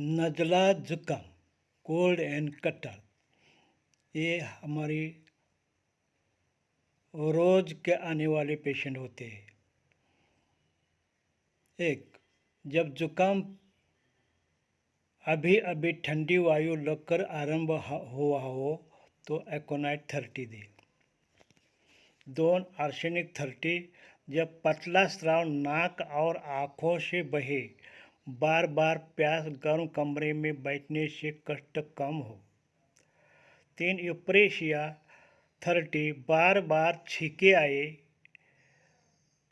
नज़ला जुकाम, cold and कटल, ये हमारी रोज़ के आने वाले पेशेंट होते हैं। एक, जब जुकाम अभी अभी ठंडी वायु लगकर आरंभ हुआ हो तो एकोनाइट 30 दें। 2, आर्सेनिक 30, जब पतला स्राव नाक और आँखों से बहे, बार बार प्यास, गर्म कमरे में बैठने से कष्ट कम हो। 3, यूप्रेशिया 30, बार बार छींके आए,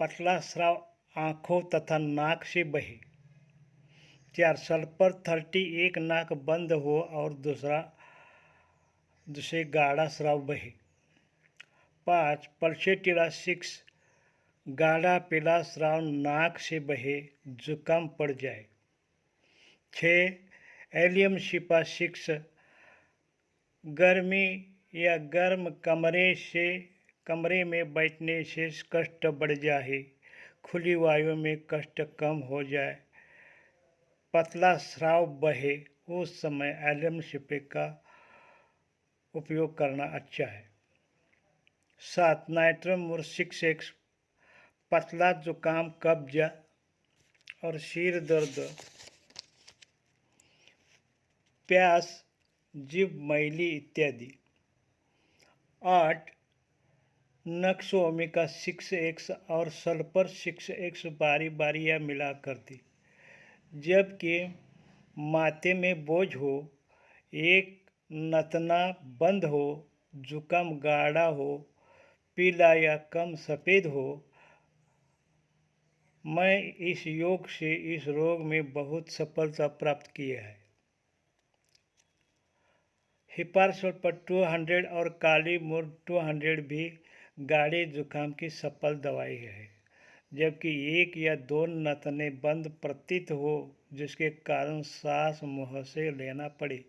पतला स्राव आँखों तथा नाक से बहे। 4, सल्फर 30, एक नाक बंद हो और दूसरे गाढ़ा स्राव बहे। 5, पल्सेटिला 6, गाढ़ा पीला स्राव नाक से बहे, जुकाम पड़ जाए। 6, एलियम शिपा 6, गर्मी या गर्म कमरे में बैठने से कष्ट बढ़ जाए, खुली वायु में कष्ट कम हो जाए, पतला स्राव बहे, उस समय एलियम शिपे का उपयोग करना अच्छा है। 7, नाइट्रोमोर 6X, पतला जुकाम, कब्ज और सिर दर्द, प्यास, जीभ मैली इत्यादि। 8, नक्सोमिका 6X और सल्फर 6X बारी बारियाँ मिला कर दी। जबकि माथे में बोझ हो, एक नतना बंद हो, जुकाम गाढ़ा हो, पीला या कम सफ़ेद हो। मैं इस योग से इस रोग में बहुत सफलता प्राप्त की है। हिपारसल्फर 200 और काली मूर 200 भी गाढ़े जुकाम की सफल दवाई है। जबकि एक या दो नतने बंद प्रतीत हो, जिसके कारण सांस मुंह से लेना पड़े,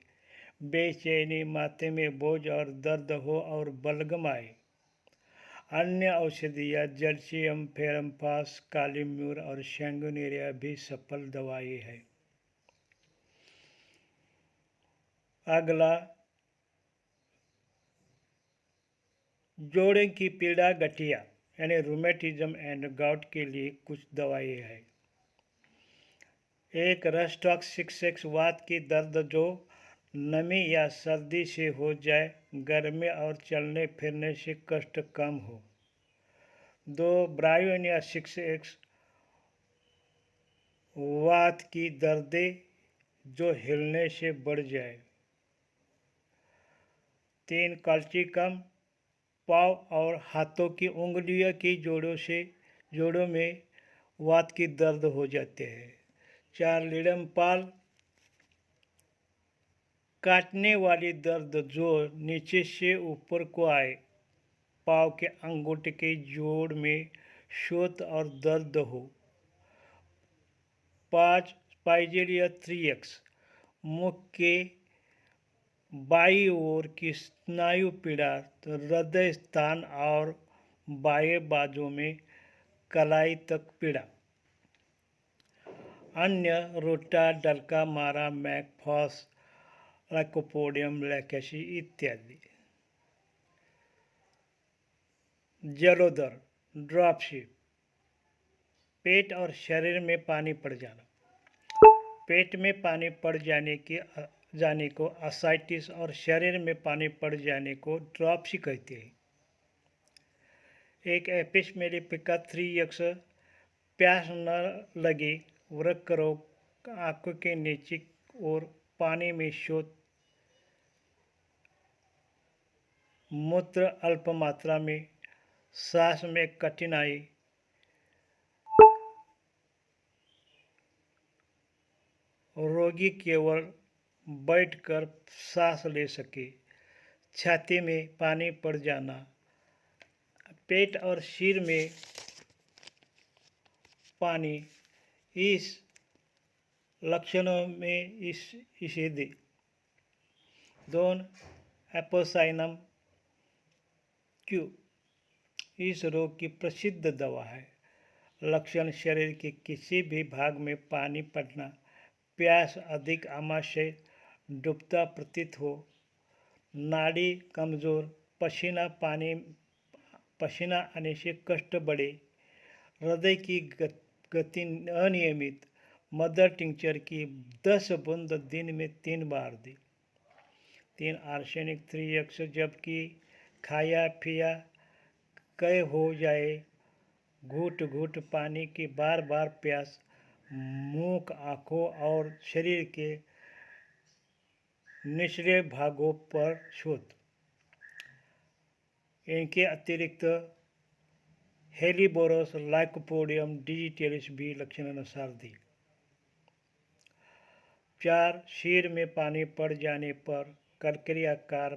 बेचैनी, माथे में बोझ और दर्द हो और बलगम आए। अन्य औषधियाँ जर्सियम, फेरम्फास, काली म्यूर और सैंगुनेरिया भी सफल दवाई है। अगला, जोड़ों की पीड़ा, गठिया यानी रूमेटिज्म एंड गाउट के लिए कुछ दवाई है। एक, रस्टॉक्स 6X, वात की दर्द जो नमी या सर्दी से हो जाए, गर्मी और चलने फिरने से कष्ट कम हो। 2, ब्रायोनिया 6X, वात की दर्दें जो हिलने से बढ़ जाए। 3, कल्चिकम, पाँव और हाथों की उंगलियों की जोड़ों में वात की दर्द हो जाते हैं। 4, लिडमपाल, काटने वाली दर्द जो नीचे से ऊपर को आए, पाँव के अंगूठे के जोड़ में शोथ और दर्द हो। 5, स्पाइजेरिया 3X, मुख के बाईं ओर की स्नायु पीड़ा, हृदय स्थान और बाएं बाजू में कलाई तक पीड़ा। अन्य, रोटा, डलका मारा, मैकफॉस, लाइकोपोडियम, लैकेसी इत्यादि। जलोदर, ड्रॉपसी, पेट और शरीर में पानी पड़ जाना। पेट में पानी पड़ जाने को असाइटिस और शरीर में पानी पड़ जाने को ड्रॉपसी कहते हैं। एक, एपिस मेलिफिका 3X, प्यास न लगे, वृक्क रोग, आंखों के नीचे और पानी में शोथ, मूत्र अल्प मात्रा में, सांस में कठिनाई, रोगी केवल बैठकर सांस ले सके, छाती में पानी पड़ जाना, पेट और सिर में पानी, इस लक्षणों में इसे दे। 2, एपोसाइनम क्यू, इस रोग की प्रसिद्ध दवा है। लक्षण, शरीर के किसी भी भाग में पानी पड़ना, प्यास अधिक आमाशय डूबता प्रतीत हो, नाड़ी कमज़ोर, पसीना आने से कष्ट बढ़े, हृदय की गति अनियमित, मदर टिंचर की 10 बूंद दिन में 3 बार दी। 3 आर्सेनिक 3x जबकि खाया पिया कय हो जाए, घूट घूट पानी की बार बार प्यास, मुख आँखों और शरीर के निचले भागों पर शोथ। इनके अतिरिक्त हेलिबोरस लाइकोपोडियम डिजिटलिस भी लक्षणानुसार दी। 4 सिर में पानी पड़ जाने पर कलकरियाकार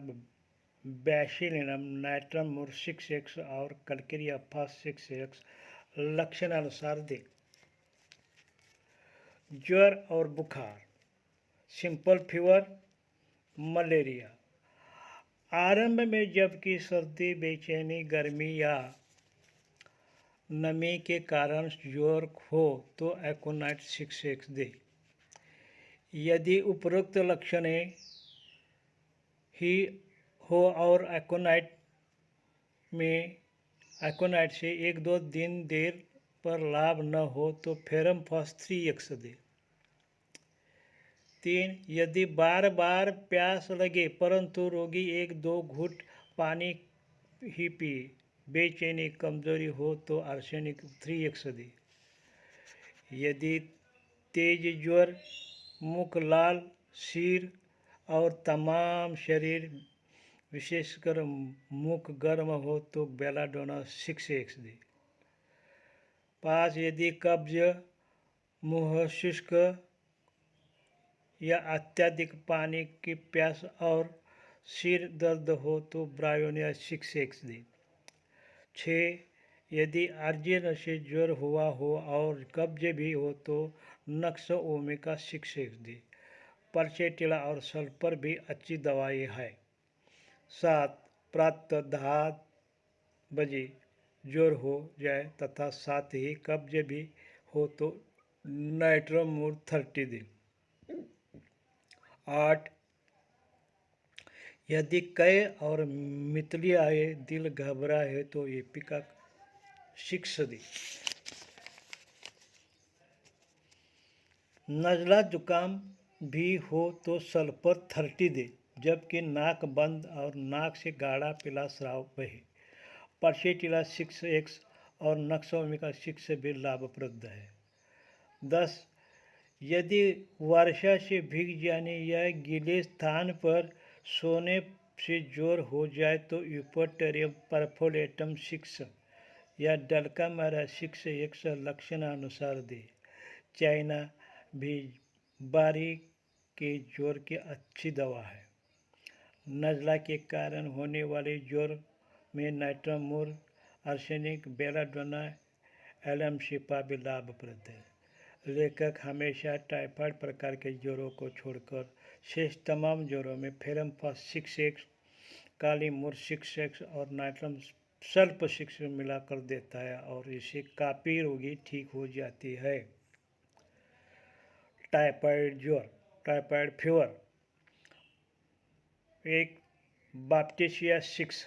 बैसिलिनम नाइट्रम मूर 6x और कलकरिया फास 6x लक्षणानुसार दे। ज्वर और बुखार, सिंपल फीवर, मलेरिया। आरंभ में जबकि सर्दी, बेचैनी, गर्मी या नमी के कारण ज्वर हो तो एकोनाइट 6x दे। यदि उपरोक्त लक्षण ही हो और एकोनाइट से 1-2 दिन देर पर लाभ न हो तो फेरम फास 3x दे। 3 यदि बार बार प्यास लगे परंतु रोगी 1-2 घूंट पानी ही पिए, बेचैनी कमजोरी हो तो आर्सेनिक 3x दे। यदि तेज ज्वर, मुख लाल, सिर और तमाम शरीर विशेषकर मुख गर्म हो तो बेलाडोना 6x दे। 5 यदि कब्ज, मुंह शुष्क या अत्यधिक पानी की प्यास और सिर दर्द हो तो ब्रायोनिया 6x दे। 6 यदि अर्जिन से ज्वर हुआ हो और कब्ज भी हो तो नक्सो ओमेगा 6x दे। परचेटिला और सल्फर भी अच्छी दवाई है। 7 प्रातः 10 बजे ज्वर हो जाए तथा साथ ही कब्ज भी हो तो नाइट्रम मूर 30 दे। 8 यदि कय और मितली आए, दिल घबराए तो एपिका 6 दे। नज़ला जुकाम भी हो तो सल्फर 30 दे, जबकि नाक बंद और नाक से गाढ़ा पीला स्राव बहे। परसेटिला 6x और नक्सोमिका 6 भी लाभप्रद है। 10 यदि वर्षा से भीग जाने या गीले स्थान पर सोने से ज्वर हो जाए तो यूपोटेरियम परफोलेटम 6 या डल्कामारा 6x लक्षणानुसार दे। चाइना भी बारी के ज्वर की अच्छी दवा है। नज़ला के कारण होने वाले ज्वर में नाइट्रम मूर, आर्सेनिक, बेलाडोना, एलम-सिपा भी लाभप्रद है। लेखक हमेशा टाइफाइड प्रकार के ज्वरों को छोड़कर शेष तमाम ज्वरों में फेरम फास 6x, काली मूर 6x और नाइट्रम सल्फ 6 मिलाकर देता है और इससे काफ़ी रोगी ठीक हो जाती है। टाइफाइड ज्वर, टाइफाइड फीवर। 1 बाप्टिसिया 6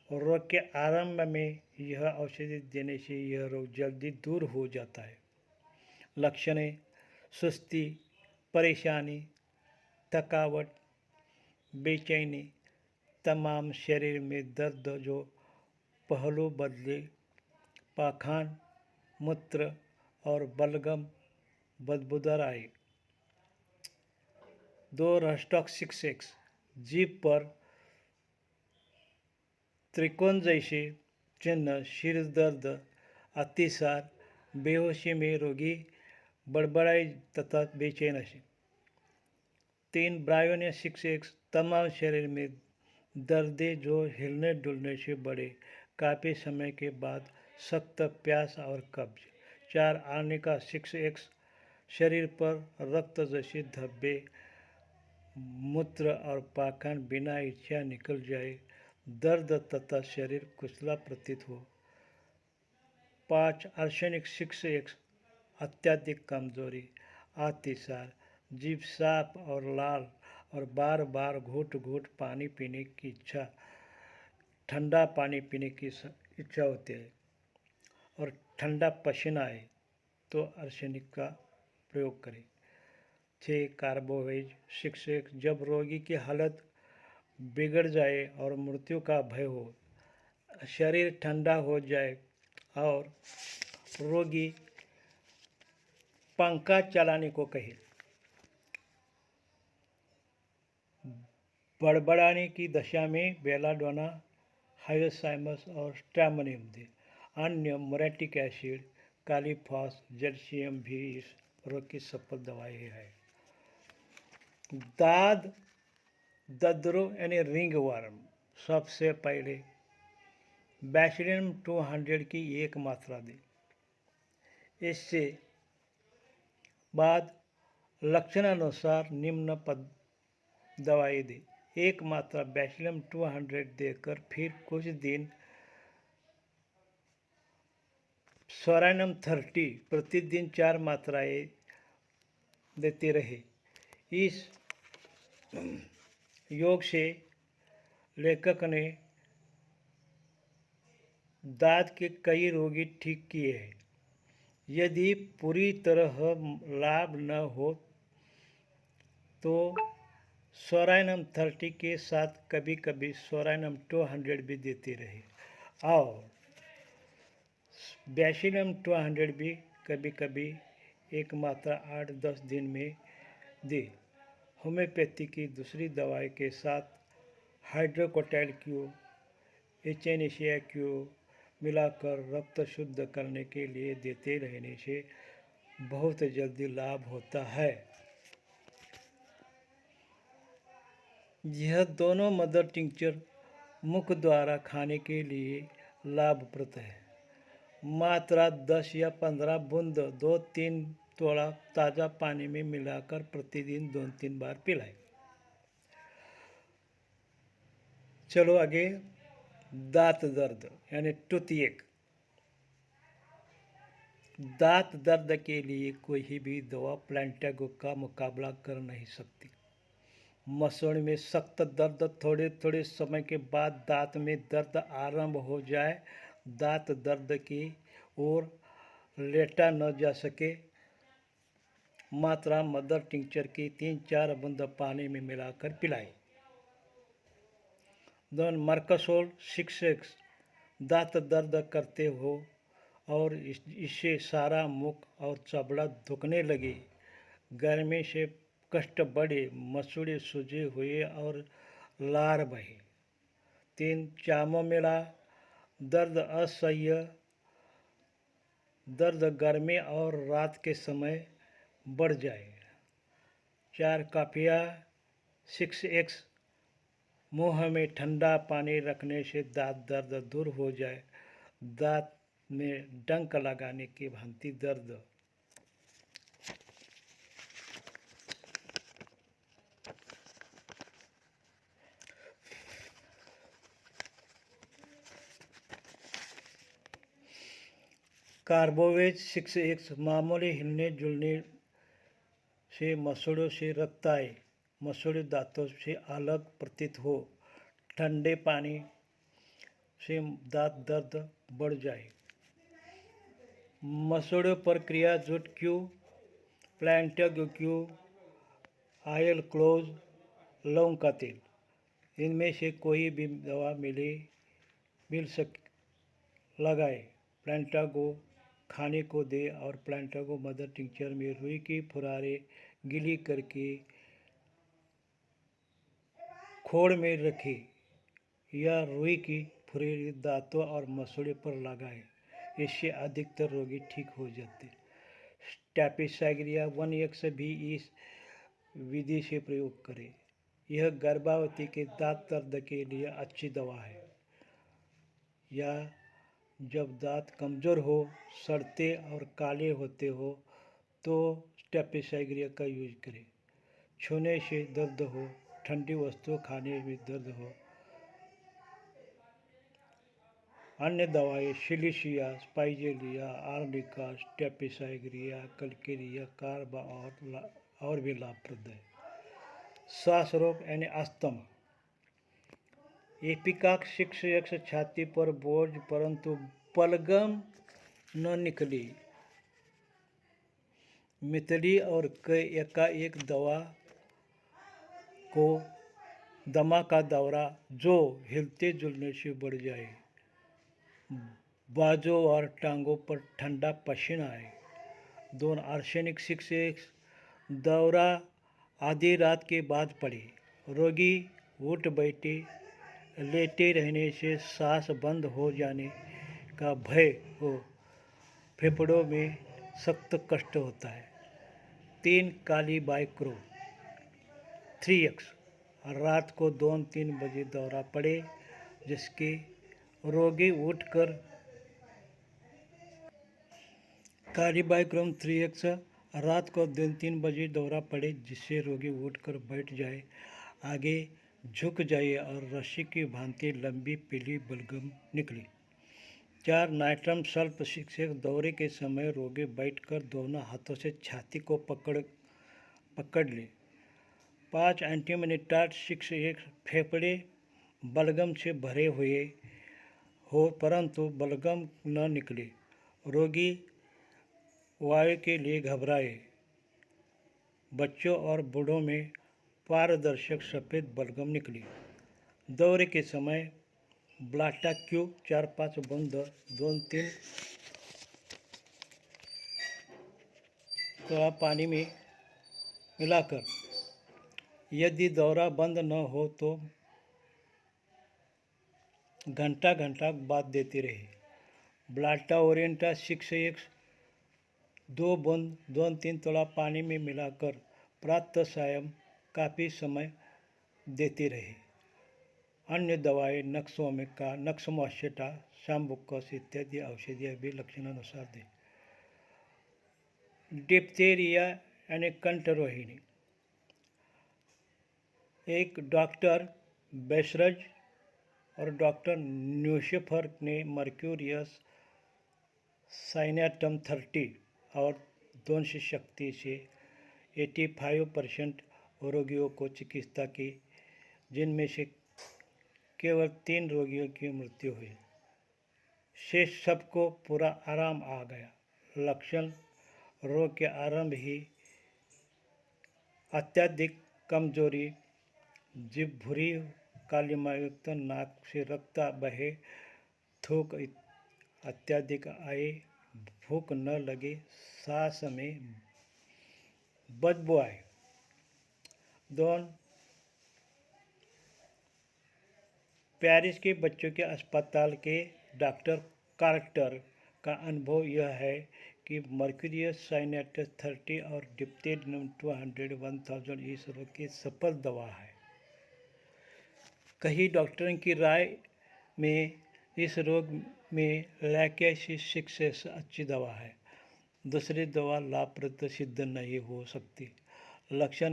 रोग के आरंभ में यह औषधि देने से यह रोग जल्दी दूर हो जाता है। लक्षण सुस्ती, परेशानी, थकावट, बेचैनी, तमाम शरीर में दर्द जो पहलू बदले, पाखंड, मूत्र और बलगम, बदबूदार आए। 2 रस्टॉक 6x जीभ पर त्रिकोण जैसे चिन्ह, सिर दर्द, अतिसार, बेहोशी में रोगी बड़बड़ाई तथा बेचैन से। 3 ब्रायोनिया 6x तमाम शरीर में दर्द जो हिलने डुलने से बढ़े, काफ़ी समय के बाद सख्त प्यास और कब्ज। 4 आर्निका 6x शरीर पर रक्त जैसे धब्बे, मूत्र और पाखंड बिना इच्छा निकल जाए, दर्द तथा शरीर कुचला प्रतीत हो। 5 आर्सेनिक 6x अत्यधिक कमजोरी, अतिसार, जीभ साफ और लाल और बार बार घूट घूट पानी पीने की इच्छा, ठंडा पानी पीने की इच्छा होती है और ठंडा पसीना आए तो आर्सेनिक का प्रयोग करें। 6 कार्बोवेज शिक्षक जब रोगी की हालत बिगड़ जाए और मृत्यु का भय हो, शरीर ठंडा हो जाए और रोगी पंखा चलाने को कहे, बड़बड़ाने की दशा में बेलाडोना, हाइड्रोसाइमस और स्ट्रैमोनियम दे। अन्य मोरेटिक एसिड, कालीफॉस, जर्सियम भी इस रोग की सफल दवाई है। दाद दद्रो यानी रिंग वर्म, सबसे पहले बैसिलियम 200 की एक मात्रा दें। इससे बाद लक्षणानुसार निम्न दवाई दें। एक मात्रा बैसिलियम 200 देकर फिर कुछ दिन सोरानियम 30 प्रतिदिन 4 मात्राएं देते रहे। इस योग से लेखक ने दांत के कई रोगी ठीक किए हैं। यदि पूरी तरह लाभ न हो तो सोरानियम 30 के साथ कभी कभी सोरानियम 200 भी देते रहे और बैसिलियम 200 भी कभी कभी एक मात्रा 8-10 दिन में दे। होम्योपैथी की दूसरी दवाई के साथ हाइड्रोकोटाइल क्यू, एचेनेशिया क्यू मिलाकर रक्त शुद्ध करने के लिए देते रहने से बहुत जल्दी लाभ होता है। यह दोनों मदर टिंचर मुख द्वारा खाने के लिए लाभप्रद है। मात्रा 10 या 15 बूंद 2-3 तोड़ा ताज़ा पानी में मिलाकर प्रतिदिन 2-3 बार पिलाएं। चलो आगे, दांत दर्द यानी टूथएक। दांत दर्द के लिए कोई भी दवा प्लांटागो का मुकाबला कर नहीं सकती। मसूड़ में सख्त दर्द, थोड़े थोड़े समय के बाद दांत में दर्द आरंभ हो जाए, दांत दर्द की ओर लेटा न जा सके, मात्रा मदर टिंचर की 3-4 बूंद पानी में मिलाकर पिलाएं। दोन मार्कसोल 6X, दांत दर्द करते हो और इससे सारा मुख और चबड़ा दुखने लगे, गर्मी से कष्ट बढ़े, मसूड़े सूजे हुए और लार बहे। 3 चामोमिला, दर्द असह्य, दर्द गर्मी और रात के समय बढ़ जाए। 4 काफिया 6X, मुंह में ठंडा पानी रखने से दांत दर्द दूर हो जाए, दांत में डंक लगाने की भांति दर्द। कार्बोवेज 6X, मामूली हिलने जुलने से मसूड़ों से रक्त आए, मसूड़े दांतों से अलग प्रतीत हो, ठंडे पानी से दांत दर्द बढ़ जाए। मसूड़ों पर क्रिया जूट Q, plantago Q, oil cloves, लौंग का तेल, इनमें से कोई भी दवा मिल सके लगाए। प्लांटागो खाने को दे और प्लांटागो मदर टिंचर में रुई की फुरारे गीली करके खोड़ में रखे या रुई की फुरारे दांतों और मसूड़े पर लगाए, इससे अधिकतर रोगी ठीक हो जाते। स्टेपिसाइग्रिया 1X भी इस विधि से प्रयोग करें। यह गर्भवती के दांत दर्द के लिए अच्छी दवा है। या जब दांत कमज़ोर हो, सड़ते और काले होते हो तो स्टेपिसाइग्रिया का यूज करें। छूने से दर्द हो, ठंडी वस्तु खाने में दर्द हो। अन्य दवाएं सिलिशिया, स्पाइजेलिया, आर्निका, स्टेपिसाइग्रिया, कलकेरिया, कार्बा और और भी लाभप्रद है। श्वास रोग यानी अस्थमा। एपिकाक 6x छाती पर बोझ परंतु बलगम न निकली। मितली और एकाएक दमा का दौरा जो हिलते जुलने से बढ़ जाए। बाजों और टांगों पर ठंडा पसीना आए। दोनों आर्सेनिक 6x दौरा आधी रात के बाद पड़े। रोगी उठ बैठे लेटे रहने से सांस बंद हो जाने का भय हो, फेफड़ों में सख्त कष्ट होता है। 3 काली बाइक्रो 3x रात को 2-3 बजे दौरा पड़े जिसके रोगी उठकर काली बाइक्रोम 3x रात को 2-3 बजे दौरा पड़े जिससे रोगी उठकर बैठ जाए, आगे झुक जाए और रस्सी की भांति लंबी पीली बलगम निकली। 4 नाइट्रम सल्फ 6x दौरे के समय रोगी बैठकर दोनों हाथों से छाती को पकड़ ले। 5 एंटीमोनिटाट 6x फेफड़े बलगम से भरे हुए हो परंतु बलगम न निकले। रोगी वायु के लिए घबराए। बच्चों और बूढ़ों में पारदर्शक सफ़ेद बलगम निकली। दौरे के समय ब्लाटा क्यूब 4-5 बूंद 2-3 थोड़ा पानी में मिलाकर यदि दौरा बंद न हो तो घंटा बाद देते रहे। ब्लाटा ओरिएंटा 6x 2 बूंद 2-3 थोड़ा पानी में मिलाकर प्रातः सायं काफ़ी समय देते रहे। अन्य दवाएं नक्सोमास्टेटा शाम्बुकस इत्यादि औषधियाँ भी लक्षणानुसार दें। डिप्थीरिया यानी कंठरोहिणी। एक डॉक्टर बेशरज और डॉक्टर न्यूशेफर ने मर्क्यूरियस साइनेटम 30 और ध्वंस शक्ति से 85% रोगियों को चिकित्सा की, जिनमें से केवल 3 रोगियों की मृत्यु हुई। शेष सबको पूरा आराम आ गया। लक्षण: रोग के आरंभ ही अत्यधिक कमजोरी, जीभ भूरी कालिमायुक्त, नाक से रक्त बहे, थूक अत्यधिक आए, भूख न लगे, सांस में बदबू आए। 2 पेरिस के बच्चों के अस्पताल के डॉक्टर कार्टर का अनुभव यह है कि मर्क्यूरियस साइनेटस 30 और डिप्थेरियम 200-1000 इस रोग की सफल दवा है। कई डॉक्टरों की राय में इस रोग में लैकेसिस 6x अच्छी दवा है। दूसरी दवा लाभप्रद सिद्ध नहीं हो सकती। लक्षण: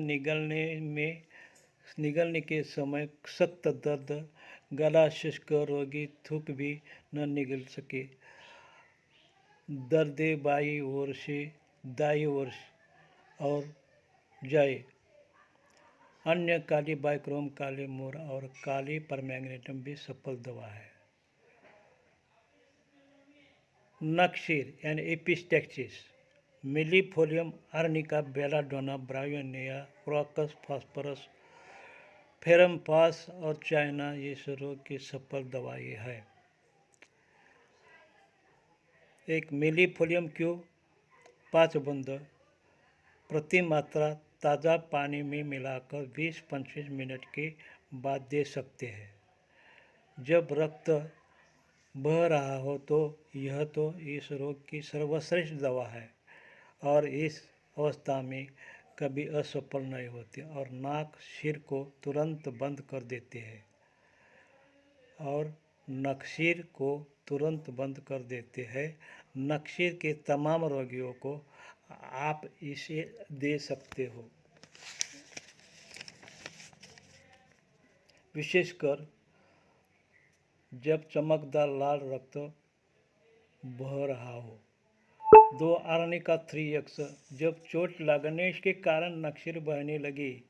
निगलने के समय सख्त दर्द, गला शुष्क, रोगी थूक भी न निगल सके, दर्द बाई ओर से दाई ओर और जाए। अन्य काली बाइक्रोम, काली मोर और काली परमैंगनेटम भी सफल दवा है। नक्सीर यानी epistaxis. Millefolium arnica, belladonna, bryonia, crocus phosphorus, ferrum phos और चाइना इस रोग की सफल दवाई है। एक मिलीफोलियम क्यूब 5 बूंद प्रति मात्रा ताज़ा पानी में मिलाकर 20-25 मिनट के बाद दे सकते हैं। जब रक्त बह रहा हो तो यह तो इस रोग की सर्वश्रेष्ठ दवा है और इस अवस्था में कभी असफल नहीं होती और नाक सिर को तुरंत बंद कर देते हैं और नक्सीर को तुरंत बंद कर देते हैं। नक्सीर के तमाम रोगियों को आप इसे दे सकते हो, विशेषकर जब चमकदार लाल रक्त बह रहा हो। दो आर्निका 3x, जब चोट लगने के कारण नक्सीर बहने लगी,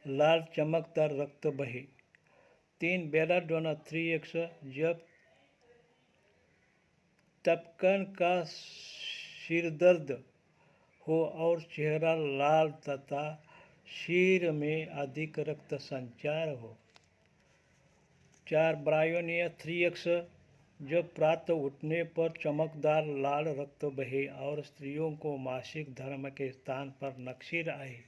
लाल चमकदार रक्त बहे। 3 बेलाडोना 3x, जब टपकन का सिरदर्द हो और चेहरा लाल तथा सिर में अधिक रक्त संचार हो। 4 ब्रायोनिया 3x, जब प्रातः उठने पर चमकदार लाल रक्त बहे और स्त्रियों को मासिक धर्म के स्थान पर नक्सीर आए।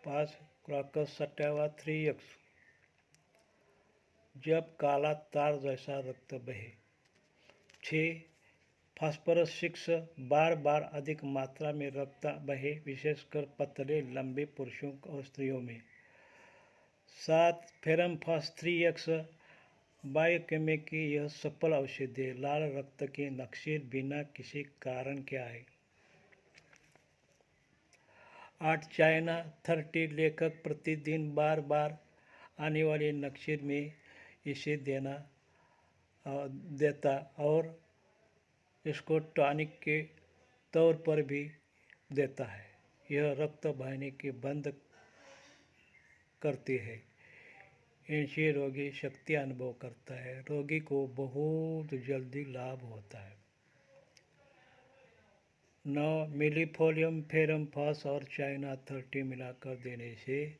5 क्रॉकस सटावा 3x, जब काला तार जैसा रक्त बहे। 6 फास्फोरस 6, बार बार अधिक मात्रा में रक्त बहे, विशेषकर पतले लंबे पुरुषों और स्त्रियों में। 7 फेरमफास 3x, बायोकेमिकली यह सफल औषधि है, लाल रक्त के नक्सीर बिना किसी कारण के आए। 8 चाइना 30, लेखक प्रतिदिन बार बार आने वाले नक्सीर में इसे देता और इसको टॉनिक के तौर पर भी देता है। यह रक्त बहने के बंद करती है। इनसे रोगी शक्ति अनुभव करता है। रोगी को बहुत जल्दी लाभ होता है। 9 मिलीफोलियम फेरमफास और चाइना 30 मिलाकर देने से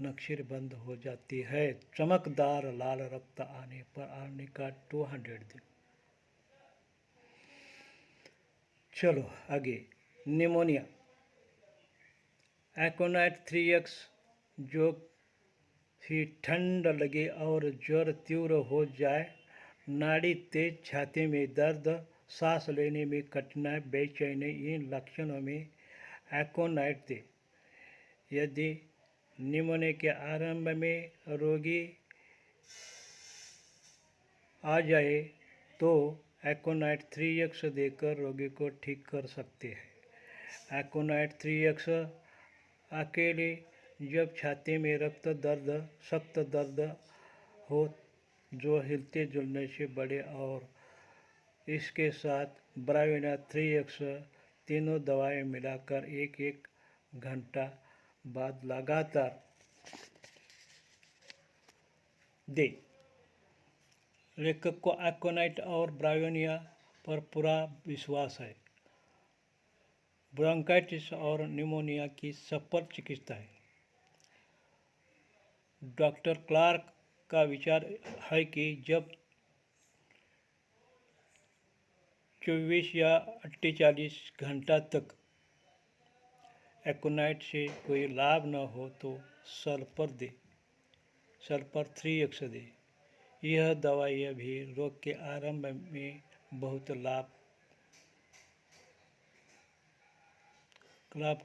नक्सीर बंद हो जाती है। चमकदार लाल रक्त आने पर आर्निका 200 दिन। चलो आगे। निमोनिया एकोनाइट 3x, जो ही ठंड लगे और ज्वर तीव्र हो जाए, नाड़ी तेज, छाती में दर्द, सांस लेने में कठिनाई, बेचैनी, इन लक्षणों में एकोनाइट दे। यदि निमोनिया के आरंभ में रोगी आ जाए तो एकोनाइट 3x देकर रोगी को ठीक कर सकते हैं। एकोनाइट 3x अकेले जब छाती में सख्त दर्द हो जो हिलते जुलने से बढ़े, और इसके साथ ब्रायोनिया 3x, तीनों दवाएं मिलाकर 1-1 घंटा बाद लगातार दे। लेखक को एकोनाइट और ब्रायोनिया पर पूरा विश्वास है। ब्रोंकाइटिस और निमोनिया की सफल चिकित्सा है। डॉक्टर क्लार्क का विचार है कि जब 24 या 48 घंटा तक एकोनाइट से कोई लाभ न हो तो सल्फर 3x दे। यह दवाइयाँ भी रोग के आरंभ में बहुत लाभ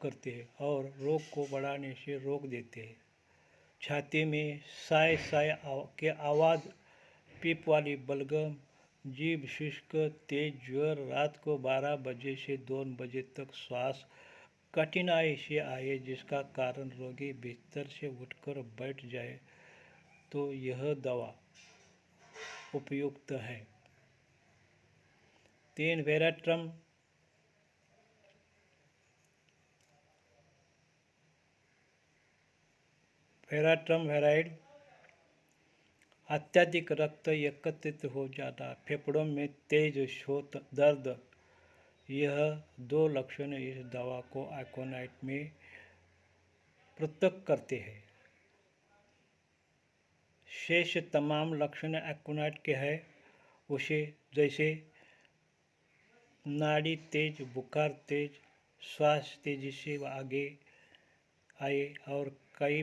करते हैं और रोग को बढ़ाने से रोक देते हैं। छाती में साय के आवाज़, पीप वाली बलगम, जीभ शुष्क, तेज ज्वर, रात को 12 बजे से 2 बजे तक श्वास कठिनाई से आए जिसका कारण रोगी बिस्तर से उठकर बैठ जाए, तो यह दवा उपयुक्त है। 3 वेराट्रमवेराइड, अत्यधिक रक्त एकत्रित हो जाना, फेफड़ों में तेज शोथ, दर्द, यह 2 लक्षण इस दवा को एकोनाइट में पृथक करते हैं। शेष तमाम लक्षण एकोनाइट के हैं, उसे जैसे नाड़ी तेज, बुखार तेज, श्वास तेजी से आगे आए, और कई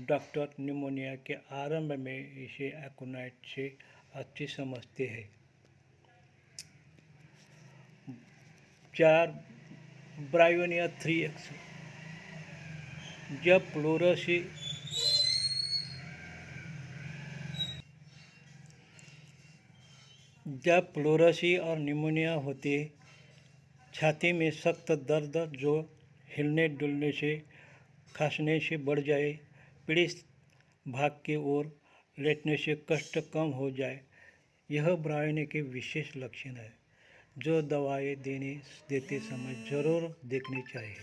डॉक्टर निमोनिया के आरंभ में इसे एकोनाइट से अच्छी समझते हैं। 4 ब्रायोनिया 3x, जब प्लूरसी और निमोनिया होती, छाती में सख्त दर्द जो हिलने डुलने से, खांसने से बढ़ जाए, पीड़ित भाग की ओर लेटने से कष्ट कम हो जाए, यह ब्रायोनिया के विशेष लक्षण है। जो दवाएं देते समय ज़रूर देखनी चाहिए।